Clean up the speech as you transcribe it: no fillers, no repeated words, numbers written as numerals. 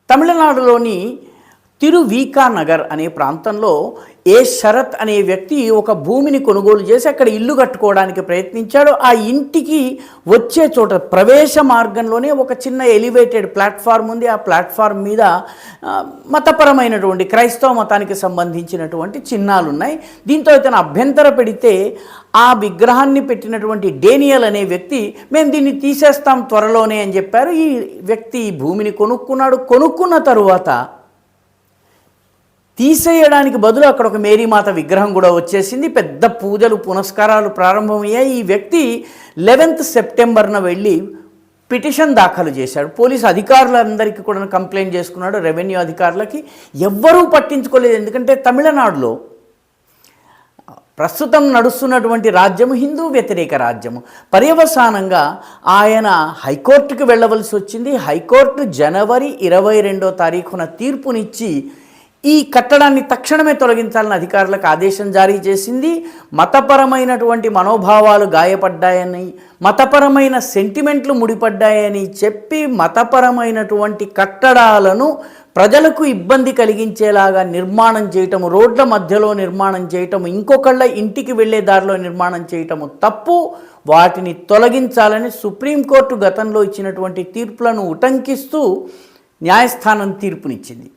తమిళనాడులోని తిరువీకా నగర్ అనే ప్రాంతంలో ఏ శరత్ అనే వ్యక్తి ఒక భూమిని కొనుగోలు చేసి అక్కడ ఇల్లు కట్టుకోవడానికి ప్రయత్నించాడు. ఆ ఇంటికి వచ్చే చోట ప్రవేశ మార్గంలోనే ఒక చిన్న ఎలివేటెడ్ ప్లాట్ఫామ్ ఉంది. ఆ ప్లాట్ఫామ్ మీద మతపరమైనటువంటి క్రైస్తవ మతానికి సంబంధించినటువంటి చిహ్నాలు ఉన్నాయి. దీంతో ఇతను అభ్యంతర పెడితే ఆ విగ్రహాన్ని పెట్టినటువంటి డేనియల్ అనే వ్యక్తి మేము దీన్ని తీసేస్తాం త్వరలోనే అని చెప్పారు. ఈ వ్యక్తి ఈ భూమిని కొనుక్కున్నాడు. కొనుక్కున్న తరువాత తీసేయడానికి బదులు అక్కడ ఒక మేరీమాత విగ్రహం కూడా వచ్చేసింది. పెద్ద పూజలు పునస్కారాలు ప్రారంభమయ్యాయి. ఈ వ్యక్తి 11th సెప్టెంబర్న వెళ్ళి పిటిషన్ దాఖలు చేశాడు. పోలీసు అధికారులందరికీ కూడా కంప్లైంట్ చేసుకున్నాడు. రెవెన్యూ అధికారులకి ఎవ్వరూ పట్టించుకోలేదు. ఎందుకంటే తమిళనాడులో ప్రస్తుతం నడుస్తున్నటువంటి రాజ్యము హిందూ వ్యతిరేక రాజ్యము. పర్యవసానంగా ఆయన హైకోర్టుకు వెళ్ళవలసి వచ్చింది. హైకోర్టు జనవరి 22వ తారీఖున తీర్పునిచ్చి ఈ కట్టడాన్ని తక్షణమే తొలగించాలని అధికారులకు ఆదేశం జారీ చేసింది. మతపరమైనటువంటి మనోభావాలు గాయపడ్డాయని, మతపరమైన సెంటిమెంట్లు ముడిపడ్డాయని చెప్పి మతపరమైనటువంటి కట్టడాలను ప్రజలకు ఇబ్బంది కలిగించేలాగా నిర్మాణం చేయటము, రోడ్ల మధ్యలో నిర్మాణం చేయటము, ఇంకొకళ్ళ ఇంటికి వెళ్ళే దారిలో నిర్మాణం చేయటము తప్పు. వాటిని తొలగించాలని సుప్రీంకోర్టు గతంలో ఇచ్చినటువంటి తీర్పులను ఉటంకిస్తూ న్యాయస్థానం తీర్పునిచ్చింది.